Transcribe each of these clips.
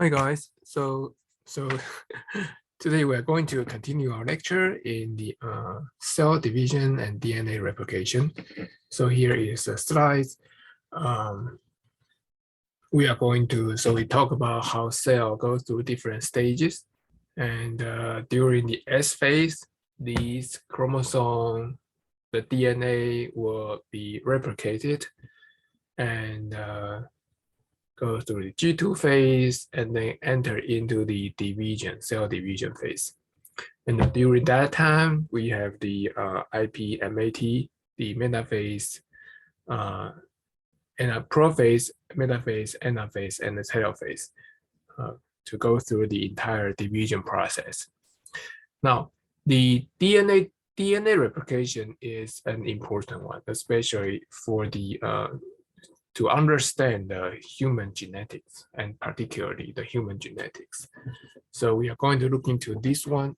Hi guys. So today we are going to continue our lecture in the cell division and DNA replication. So here is the slides. Um, we are going to we talk about how cell goes through different stages, and during the S phase, these chromosome, the DNA will be replicated, and go through the G2 phase and then enter into the cell division phase. And during that time, we have the IPMAT, the metaphase, and a prophase, metaphase, anaphase, and the telophase to go through the entire division process. Now, the DNA replication is an important one, especially for the to understand the human genetics and particularly the human genetics. So we are going to look into this one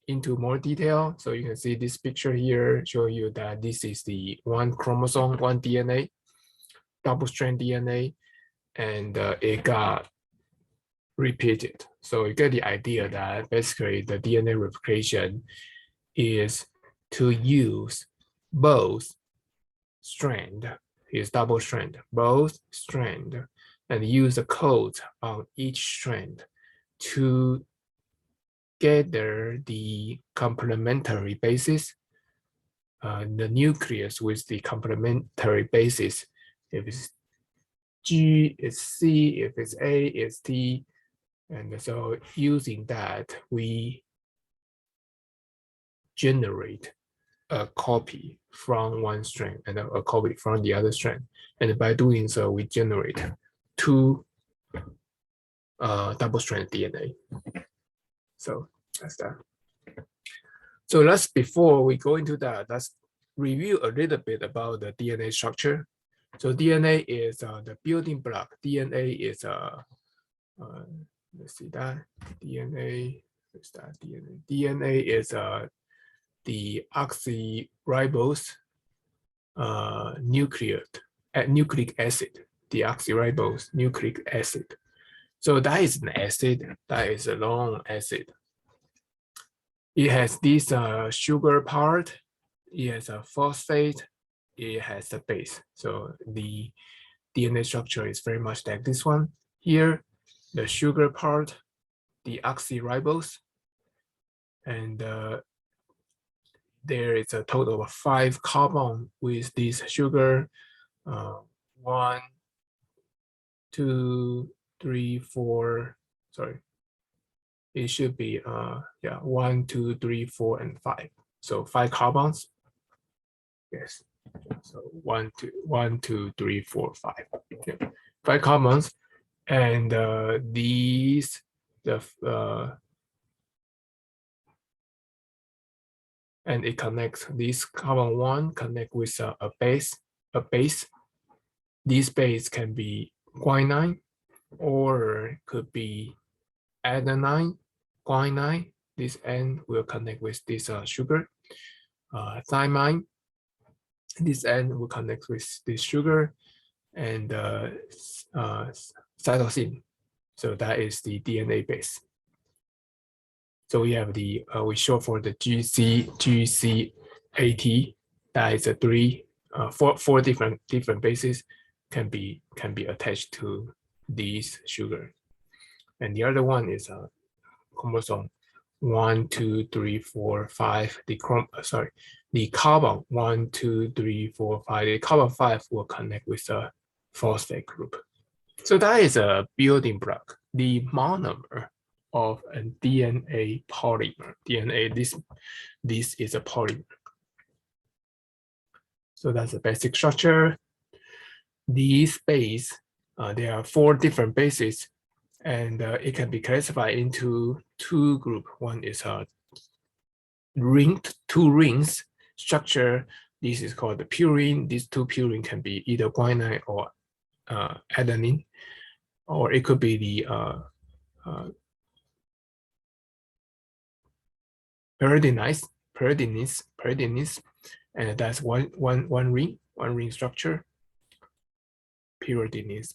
into more detail. So you can see this picture here show you that this is the one chromosome, one DNA, double-strand DNA, and it got repeated. So you get the idea that basically the DNA replication is to use both strand, is double strand, both strand, and use the codes on each strand to gather the complementary bases, the nucleus with the complementary bases. If it's G, it's C, if it's A, it's T. And so using that, we generate a copy from one strand and a copy from the other strand. And by doing so, we generate two double-strand DNA. So that's that. So before we go into that, let's review a little bit about the DNA structure. So DNA is the building block. DNA is let's see that DNA. What's that DNA? DNA is the deoxyribose nucleic acid, deoxyribose nucleic acid. So that is an acid, that is a long acid. It has this sugar part, it has a phosphate, it has a base. So the DNA structure is very much like this one. Here, the sugar part, deoxyribose, and there is a total of 5 carbon with this sugar. 1, 2, 3, 4. Sorry, it should be 1, 2, 3, 4, and 5. So 5 carbons. Yes. So 1, 2, 3, 4, 5. Yeah. 5 carbons, and these and it connects this carbon 1 connect with a base. This base can be guanine or could be adenine, guanine. This end will connect with this sugar. Thymine, this end will connect with this sugar, and cytosine. So that is the DNA base. So we have the we show for the GCAT. That is a four different bases can be attached to these sugar, and the other one is chromosome 1, 2, 3, 4, 5. The carbon 1, 2, 3, 4, 5. The carbon 5 will connect with a phosphate group. So that is a building block. The monomer of a DNA polymer. DNA, this is a polymer. So that's the basic structure. These base, there are 4 different bases, and it can be classified into 2 groups. One is a two rings structure. This is called the purine. These 2 purine can be either guanine or adenine, or it could be the pyridinase, and that's one ring structure. Pyridinase.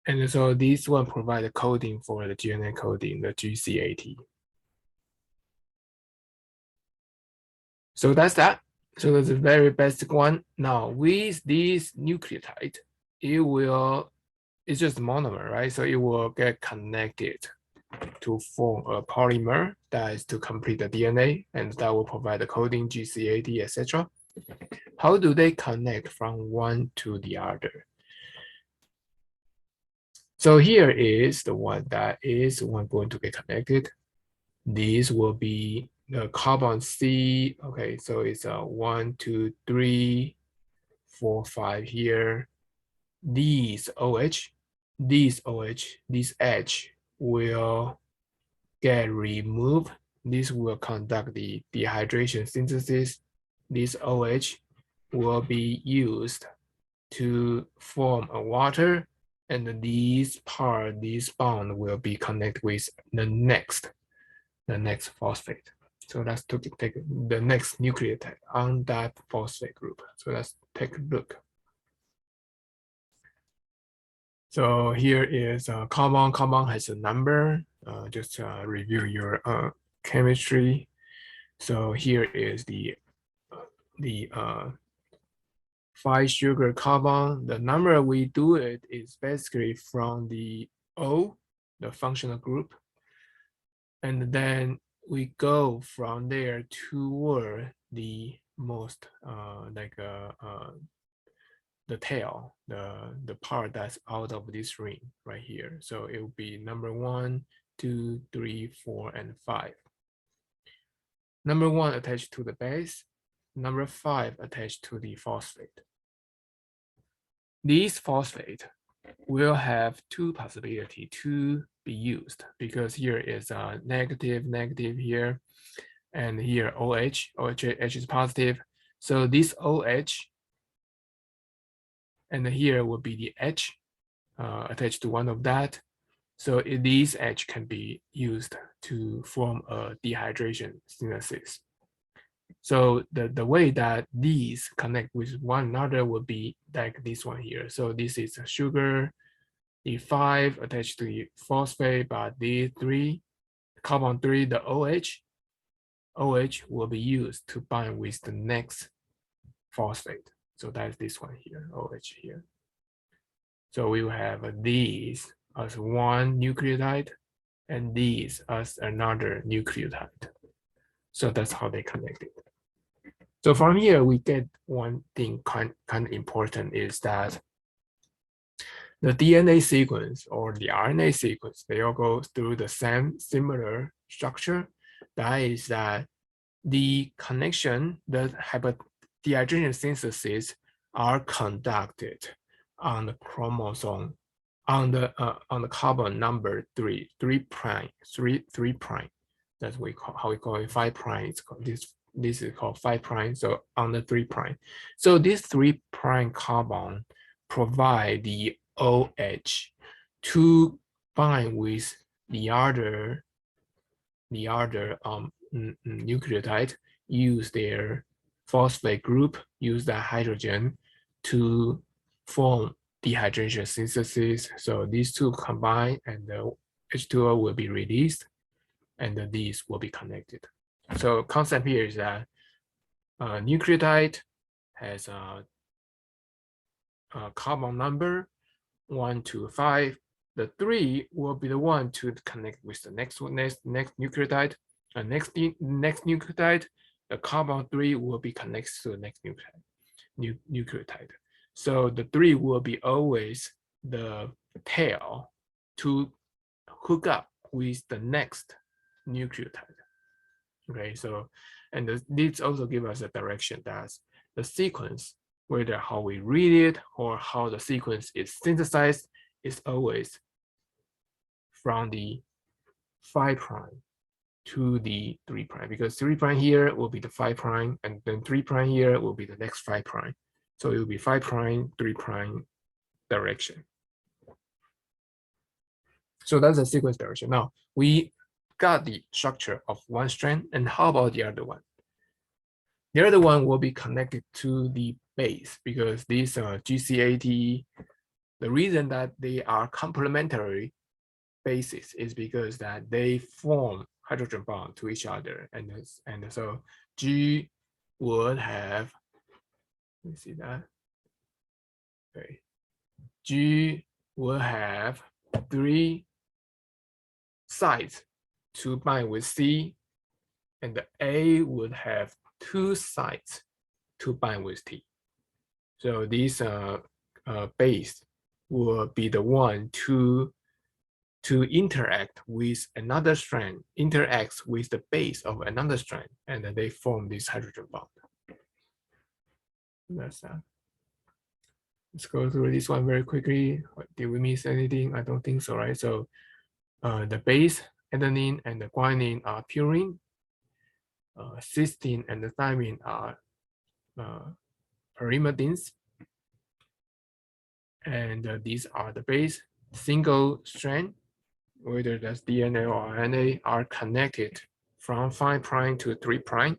And so this one provide the coding for the DNA coding, the GCAT. So that's that. So that's a very basic one. Now with this nucleotide, it's just monomer, right? So it will get connected to form a polymer that is to complete the DNA, and that will provide the coding, GCAT, etc. How do they connect from one to the other? So here is the one that is one going to get connected. These will be the carbon C. Okay, so it's a 1, 2, 3, 4, 5 here. These OH, this H will get removed. This will conduct the dehydration synthesis. This OH will be used to form a water, and this bond will be connected with the next phosphate. So let's take the next nucleotide on that phosphate group. So let's take a look. So here is carbon. Carbon has a number. Just review your chemistry. So here is the 5-sugar carbon. The number we do it is basically from the O, the functional group, and then we go from there toward the most the tail, the part that's out of this ring right here. So it will be number 1, 2, 3, 4, and 5. Number 1 attached to the base, number 5 attached to the phosphate. These phosphate will have two possibilities to be used, because here is a negative here, and here OH is positive. So this OH, and here will be the H attached to one of that. So these H can be used to form a dehydration synthesis. So the way that these connect with one another would be like this one here. So this is a sugar, the 5 attached to the phosphate, but the 3, carbon 3, the OH will be used to bind with the next phosphate. So that's this one here, OH here. So we will have these as one nucleotide and these as another nucleotide. So that's how they connect it. So from here, we get one thing kind of important is that the DNA sequence or the RNA sequence, they all go through the same similar structure. That is that the connection, the dehydration synthesis are conducted on the chromosome, on the carbon number 3 prime. That's how we call it 5 prime. It's called this is called 5 prime. So on the 3 prime. So this 3 prime carbon provide the OH to bind with the other nucleotide, use their phosphate group, use that hydrogen to form dehydration synthesis. So these two combine and the H2O will be released and these will be connected. So concept here is that nucleotide has a carbon number 1 to 5. The 3 will be the one to connect with the next nucleotide. Next nucleotide, the carbon 3 will be connected to the next nucleotide. So the 3 will be always the tail to hook up with the next nucleotide. Okay, so and this also gives us a direction that the sequence, whether how we read it or how the sequence is synthesized, is always from the 5 prime to the 3 prime, because 3 prime here will be the 5 prime, and then 3 prime here will be the next 5 prime. So it will be 5 prime, 3 prime direction. So that's the sequence direction. Now we got the structure of one strand, and how about the other one? The other one will be connected to the base, because this GCAT The reason that they are complementary bases is because that they form hydrogen bond to each other, and so G would have, let me see that. Okay, G will have 3 sites to bind with C, and the A would have 2 sites to bind with T. So these base will be the one to interact with another strand, interacts with the base of another strand, and then they form this hydrogen bond. That's that. Let's go through this one very quickly. Did we miss anything? I don't think so, right? So the base, adenine, and the guanine are purine. Cysteine and the thymine are pyrimidines. And these are the base. Single strand, whether that's DNA or RNA, are connected from 5' to 3'.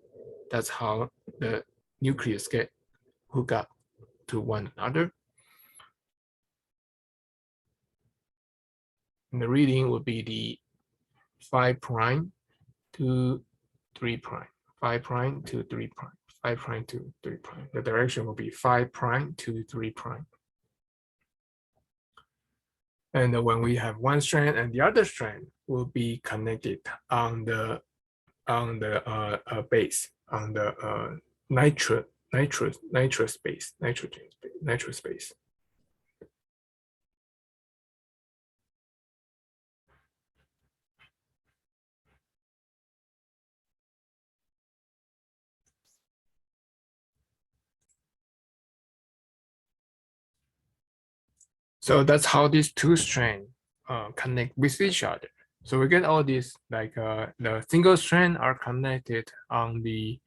That's how the nucleus get hooked up to one another. And the reading would be the 5' to 3', 5' to 3', 5' to 3'. The direction will be 5' to 3'. And when we have one strand and the other strand will be connected on the base, on the nitrous base. So that's how these 2 strands connect with each other. So we get all these, like the single strand are connected on the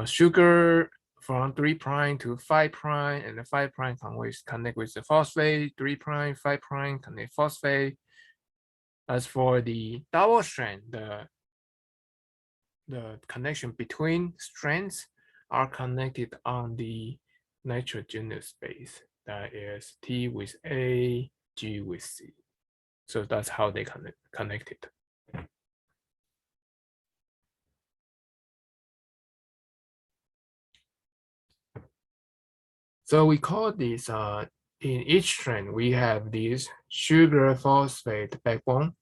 sugar from 3' to 5', and the 5' connect with the phosphate, 3', 5' connect phosphate. As for the double strand, the connection between strands are connected on the nitrogenous base. That is T with A, G with C. So that's how they connected. So we call this, in each strand, we have this sugar-phosphate backbone.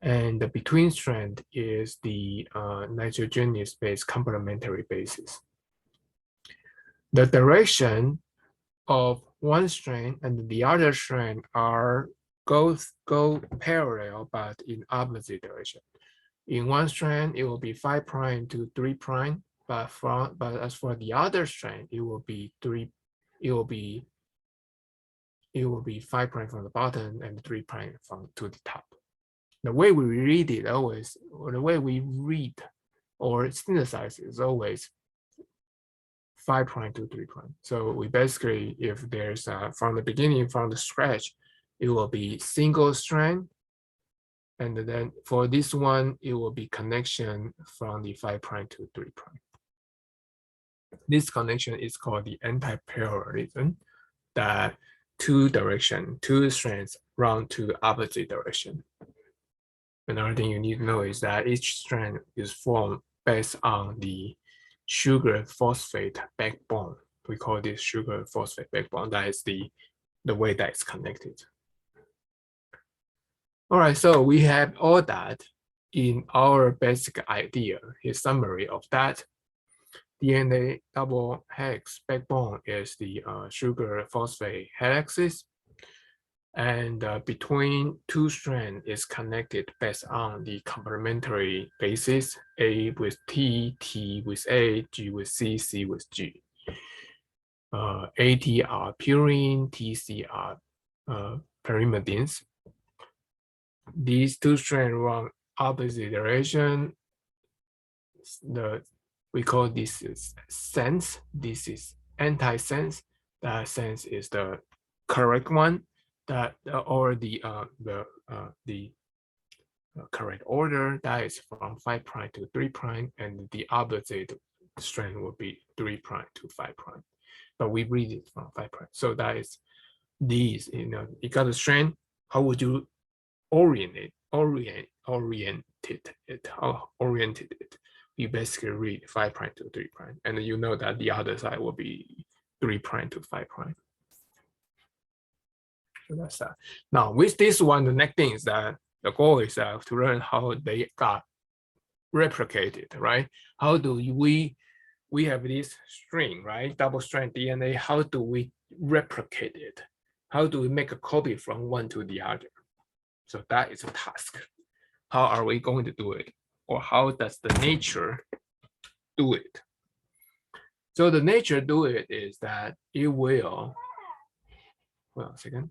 And the between strand is the nitrogenous base complementary bases. The direction of one strand and the other strand are go parallel but in opposite direction. In one strand, it will be 5' to 3', but as for the other strand, it will be 5' from the bottom and 3' from to the top. The way we read it always, or the way we read or synthesize is always 5' to 3'. So we basically, if there's from the beginning, from the scratch, it will be single strand. And then for this one, it will be connection from the 5' to 3'. This connection is called the antiparallelism, that two strands run to opposite direction. Another thing you need to know is that each strand is formed based on the sugar-phosphate backbone. We call this sugar-phosphate backbone. That is the way that it's connected. All right, so we have all that in our basic idea. Here's a summary of that. DNA double helix backbone is the sugar-phosphate helices. And between 2 strands is connected based on the complementary bases, A with T, T with A, G with C, C with G. AT are purine, TC are pyrimidines. These 2 strands run opposite direction. We call this is sense. This is anti-sense. That sense is the correct one. That or the correct order, that is from 5' to 3', and the opposite strand will be 3' to 5'. But we read it from 5'. So that is these, you got a strand, how would you oriented it? You basically read 5' to 3', and you know that the other side will be 3' to 5'. So that's that. Now with this one, the next thing is that the goal is to learn how they got replicated, right? How do we have this string, right? Double strand DNA. How do we replicate it? How do we make a copy from one to the other? So that is a task. How are we going to do it? Or how does the nature do it? So the nature do it is that it will, hold on a second.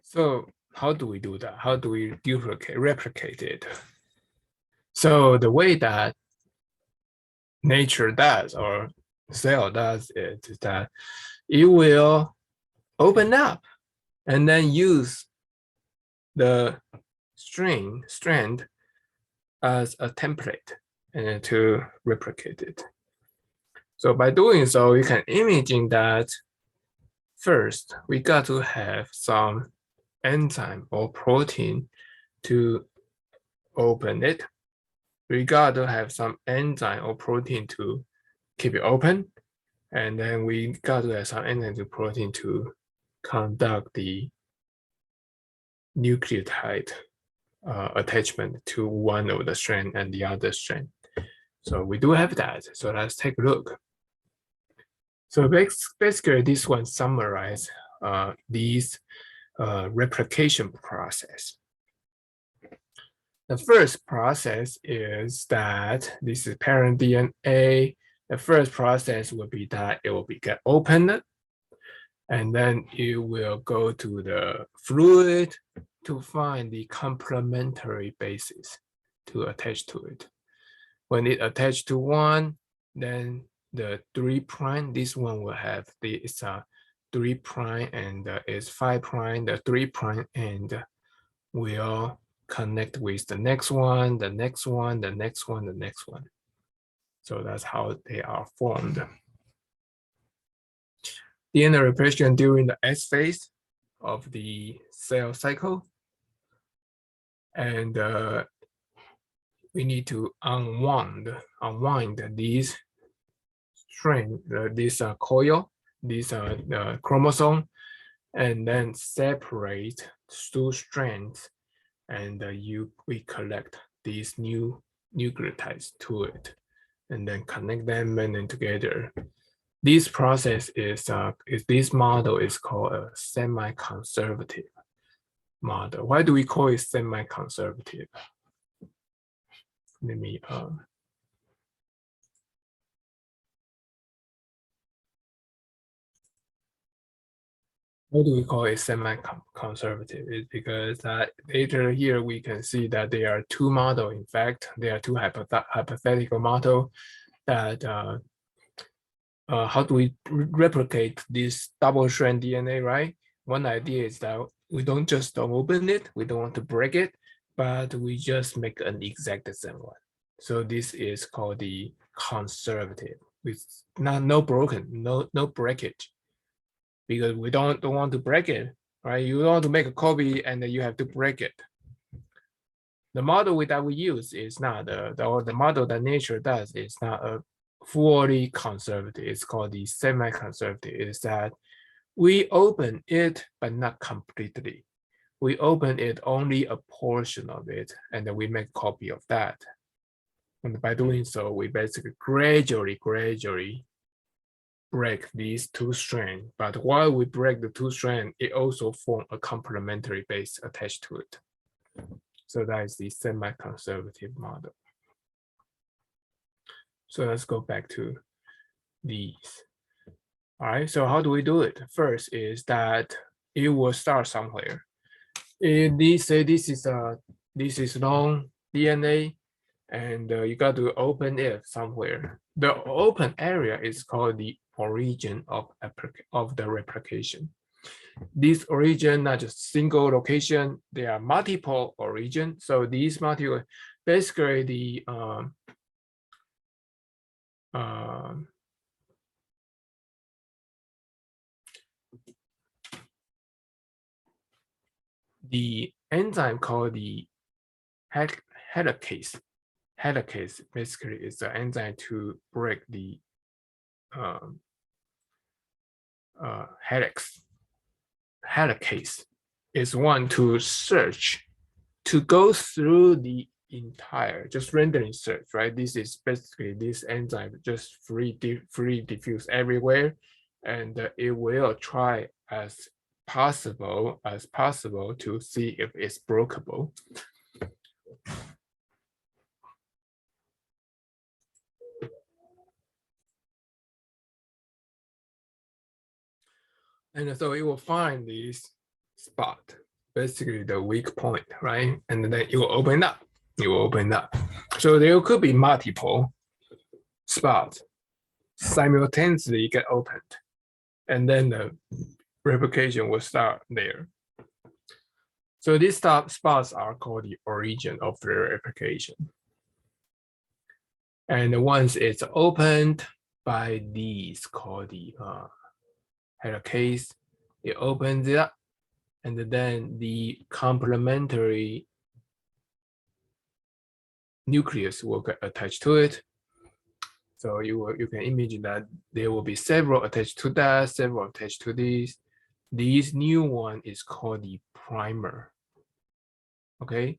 So how do we do that? How do we replicate it? So the way that nature does, or cell does it, is that it will open up and then use the strand as a template and to replicate it. So by doing so, you can imagine that first we got to have some enzyme or protein to open it. We got to have some enzyme or protein to keep it open. And then we got to have some enzyme to protein to conduct the nucleotide attachment to one of the strand and the other strand. So we do have that. So let's take a look. So basically, this one summarizes these replication process. The first process is that this is parent DNA. The first process will be that it will be get opened, and then it will go to the fluid to find the complementary bases to attach to it. When it attached to one, then the 3', this one will have it's 3' and it's 5', the 3' end will connect with the next one, the next one, the next one, the next one. So that's how they are formed. DNA replication during the S phase of the cell cycle. And we need to unwind these strand, this coil, this chromosome, and then separate two strands, and we collect these new nucleotides to it, and then connect them and then together. This process is this model is called a semi-conservative model. Why do we call it semi-conservative? Let me why do we call it semi-conservative? It's because later here we can see that there are two models. In fact, there are two hypothetical models that how do we replicate this double-strand DNA, right? One idea is that we don't just open it, we don't want to break it, but we just make an exact same one. So this is called the conservative, with no broken, no breakage, because we don't want to break it, right? You want to make a copy and then you have to break it. The model that we use is not the model that nature does is not a fully conservative. It's called the semi-conservative. It is that we open it, but not completely. We open it only a portion of it, and then we make a copy of that. And by doing so, we basically gradually break these two strands. But while we break the two strands, it also forms a complementary base attached to it. So that is the semi-conservative model. So let's go back to these. All right, so how do we do it? First is that it will start somewhere. Say this is long DNA, and you got to open it somewhere. The open area is called the origin of the replication. This origin, not just single location, there are multiple origins. So these multiple, basically the enzyme called the helicase. Helicase basically is the enzyme to break the helicase is one to search, to go through the entire, just randomly search, right? This is basically this enzyme just free diffuse everywhere, and it will try as possible to see if it's breakable. And so it will find this spot, basically the weak point, right? And then it will open up. It will open up. So there could be multiple spots simultaneously get opened. And then the replication will start there. So these spots are called the origin of the replication. And once it's opened by these called the helicase, it opens it up, and then the complementary nucleus will get attached to it. So you can imagine that there will be several attached to that, several attached to these. This new one is called the primer. Okay,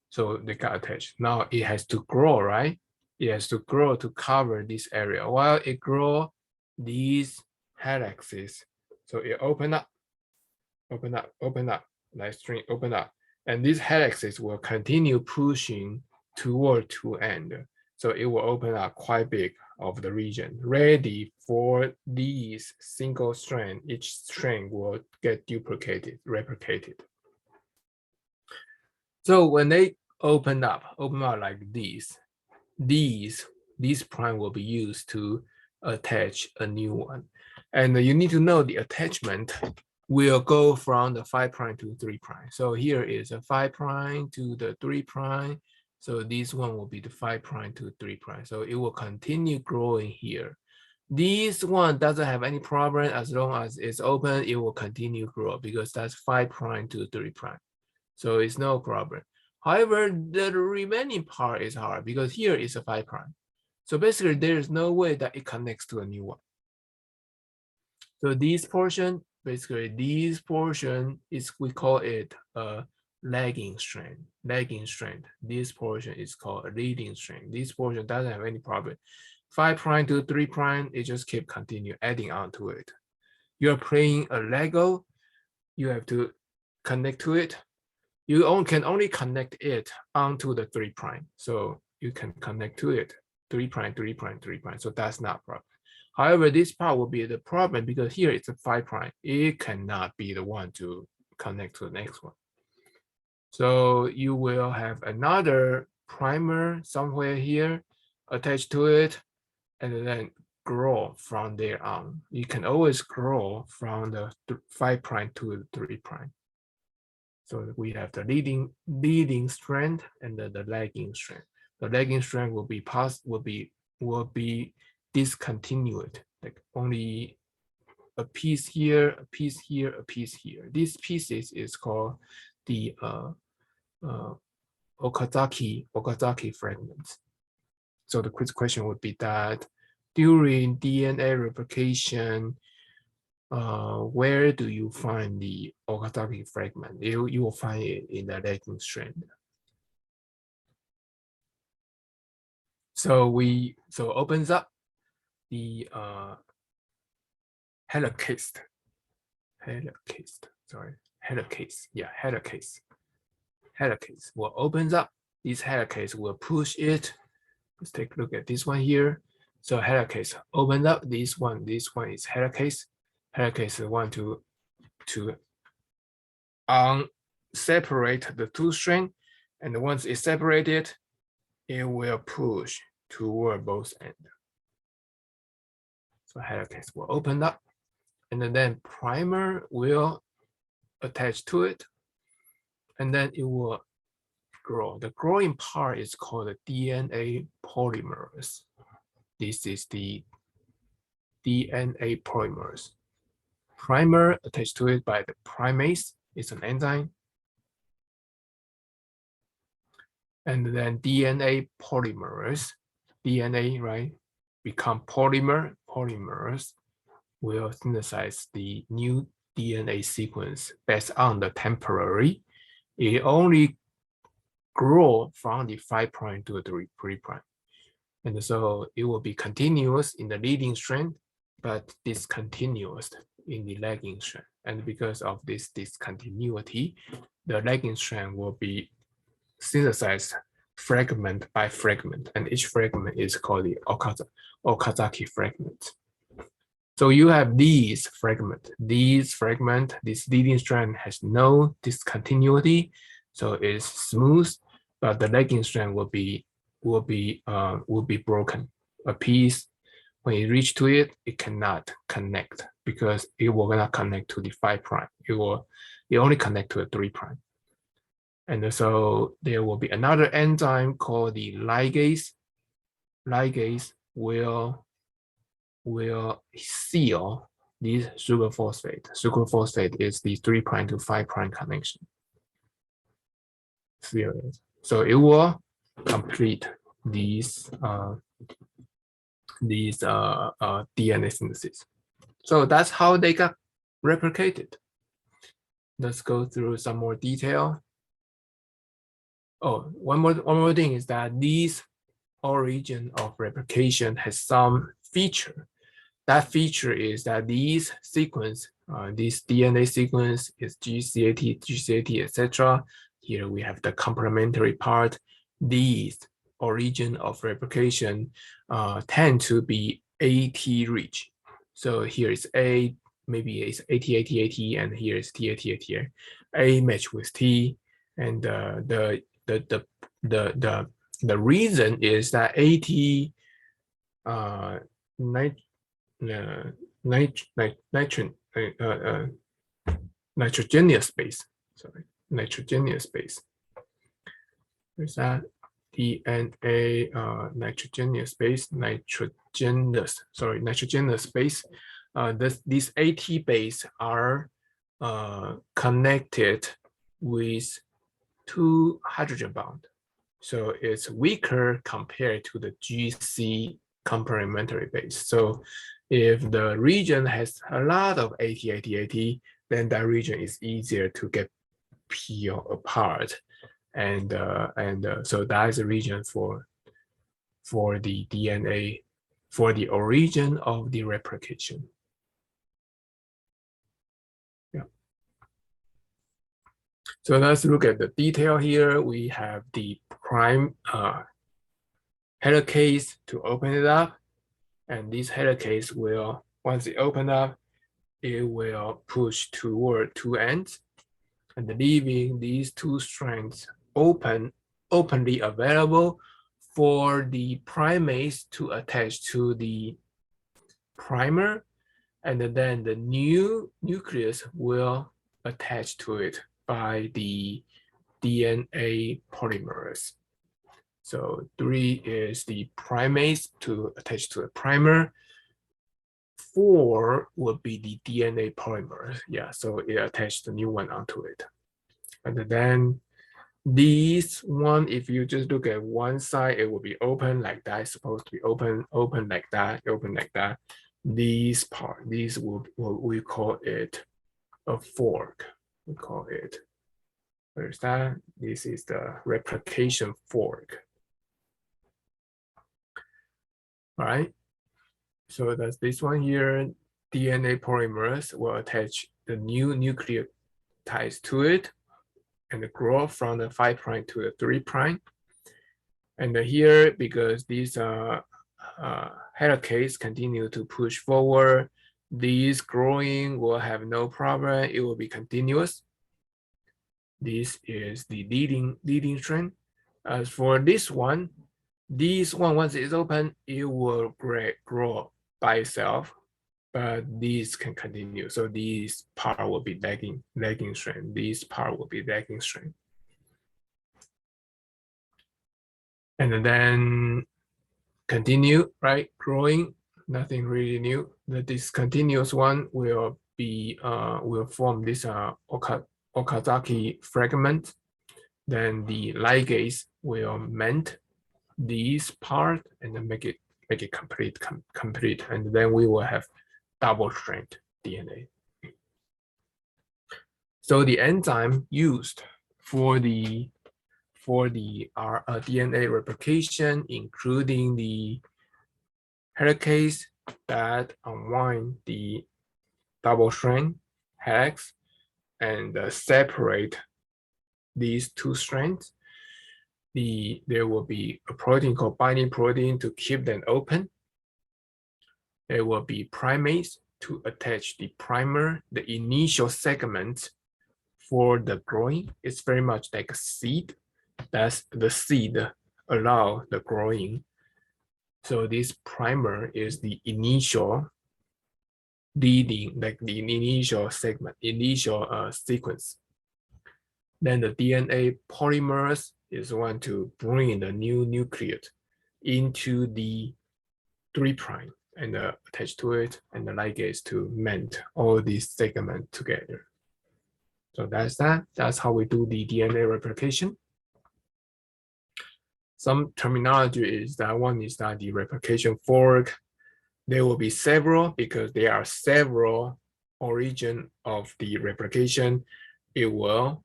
so they got attached. Now it has to grow, right? It has to grow to cover this area. While it grows, these helices, so it open up, like string open up, and these helices will continue pushing toward to end. So it will open up quite big of the region, ready for these single strand. Each strand will get duplicated, replicated. So when they open up like these prime will be used to attach a new one. And you need to know the attachment will go from the 5' to 3'. So here is a 5' to the 3'. So this one will be the 5' to 3'. So it will continue growing here. This one doesn't have any problem. As long as it's open, it will continue grow because that's 5' to 3'. So it's no problem. However, the remaining part is hard because here is a 5'. So basically, there is no way that it connects to a new one. So this portion, basically, this portion is, we call it a lagging strand. This portion is called a leading strand. This portion doesn't have any problem. 5' to 3', it just keep continue adding on to it. You're playing a Lego, you have to connect to it. You can only connect it onto the 3'. So you can connect to it 3', 3', 3'. So that's not a problem. However, this part will be the problem because here it's a 5'. It cannot be the one to connect to the next one. So you will have another primer somewhere here attached to it, and then grow from there on. You can always grow from the 5' to the 3'. So we have the leading strand and the lagging strand. The lagging strand will be discontinued, like only a piece here, a piece here, a piece here. These pieces is called the Okazaki fragments. So the quiz question would be that during DNA replication, where do you find the Okazaki fragment? You will find it in the lagging strand. So opens up the helicase. Helicase will opens up. This helicase will push it. Let's take a look at this one here. So helicase opens up. This one is helicase. Helicase want to separate the two strand, and once it's separated, it will push toward both ends. So helicase will open up, and then primer will attach to it, and then it will grow. The growing part is called the DNA polymerase. This is the DNA polymerase. Primer attached to it by the primase is an enzyme. And then DNA polymerase, DNA, right, become polymers will synthesize the new DNA sequence based on the temporary. It only grow from the 5' to the 3'. And so it will be continuous in the leading strand, but discontinuous in the lagging strand. And because of this discontinuity, the lagging strand will be synthesized fragment by fragment, and each fragment is called the Okazaki fragment. So you have these fragments. This leading strand has no discontinuity, so it's smooth, but the lagging strand will be broken. A piece, when you reach to it, it cannot connect because it will not connect to the 5'. It only connect to the 3'. And so there will be another enzyme called the ligase. Ligase will seal this sugar-phosphate. Sugar-phosphate is the 3' to 5' connection. So it will complete these DNA synthesis. So that's how they got replicated. Let's go through some more detail. Oh, one more thing is that this origin of replication has some feature. That feature is that these sequence, this DNA sequence is GCAT, etc. Here we have the complementary part. These origin of replication tend to be AT rich. So here is A, maybe it's AT, and here is T. A match with T, and the reason is that AT nitrogenous base. Sorry, nitrogenous base. There's that DNA nitrogenous base, nitrogenous base. These AT base are connected with 2 hydrogen bond. So it's weaker compared to the GC complementary base. So if the region has a lot of AT, then that region is easier to get peel apart. And so that is a region for the DNA, for the origin of the replication. Yeah. So let's look at the detail here. We have the prime helicase to open it up. And this helicase will, once it open up, it will push toward 2 ends and leaving these 2 strands openly available for the primase to attach to the primer, and then the new nucleus will attach to it by the DNA polymerase. So 3 is the primase to attach to the primer. 4 would be the DNA polymerase. Yeah, so it attached the new one onto it. And then this one, if you just look at one side, it will be open like that. It's supposed to be open like that, open like that. This part, we call it a fork. We call it, where's that? This is the replication fork. All right. So that's this one here. DNA polymerase will attach the new nucleotides to it and grow from the 5' to the 3'. And here, because these helicase continue to push forward, these growing will have no problem. It will be continuous. This is the leading strand. As for this one, once it is open, it will grow by itself. but these can continue. So these part will be lagging strand. This part will be lagging strand. And then continue, right? Growing, nothing really new. The discontinuous one will be will form this Okazaki fragment. Then the ligase will mend this part and then make it complete, and then we will have double strand DNA. So the enzyme used for the DNA replication, including the helicase that unwind the double strand helix and separate these two strands. There will be a protein called binding protein to keep them open. There will be primase to attach the primer, the initial segment for the growing. It's very much like a seed. That's the seed allow the growing. So this primer is the initial leading, like the initial segment, initial sequence. Then the DNA polymerase is one to bring the new nucleotide into the 3' and attach to it, and the ligase to mend all these segments together. So that's that. That's how we do the DNA replication. Some terminology is that one is that the replication fork. There will be several because there are several origin of the replication. It will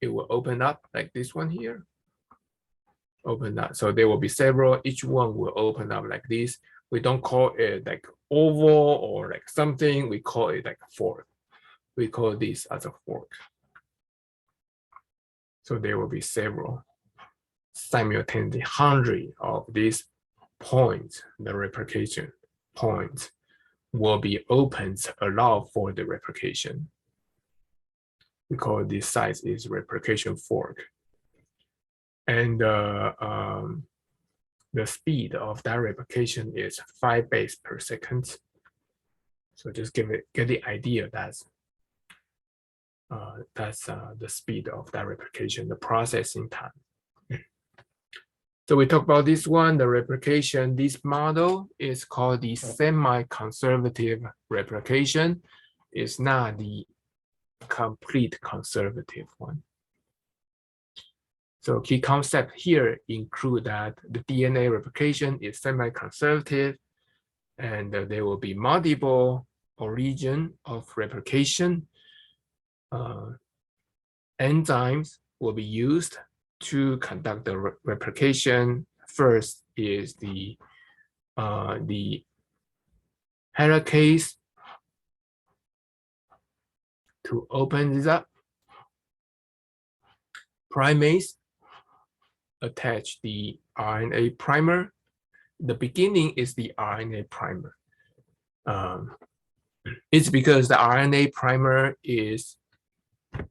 open up like this one here. Open up. So there will be several. Each one will open up like this. We don't call it like oval or like something. We call it like a fork. We call this as a fork. So there will be several simultaneously, hundreds of these points. The replication points will be opened, allow for the replication. We call this size is replication fork. And the speed of that replication is 5 base per second. So just get the idea that's the speed of that replication, the processing time. So we talk about this one, the replication. This model is called the semi-conservative replication. It's not the complete conservative one. So key concept here include that the DNA replication is semi-conservative, and there will be multiple origin of replication. Enzymes will be used to conduct the replication. First is the helicase to open this up. Primase attach the RNA primer. The beginning is the RNA primer. It's because the RNA primer is,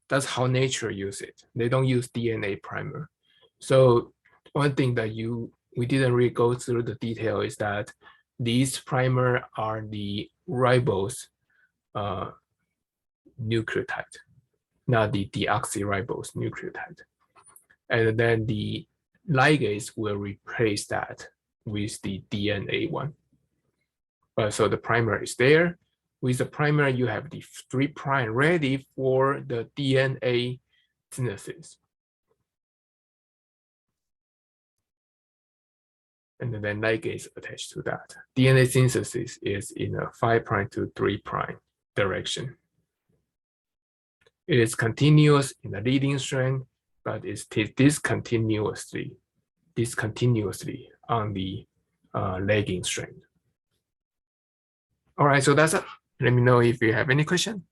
that's how nature uses it. They don't use DNA primer. So one thing that we didn't really go through the detail is that these primer are the ribose nucleotide, not the deoxyribose nucleotide. And then the ligase will replace that with the DNA one. So the primer is there. With the primer, you have the 3' ready for the DNA synthesis. And then ligase attached to that. DNA synthesis is in a 5' to 3' direction. It is continuous in the leading strand, but it's discontinuously on the lagging strand. All right, so that's it. Let me know if you have any question.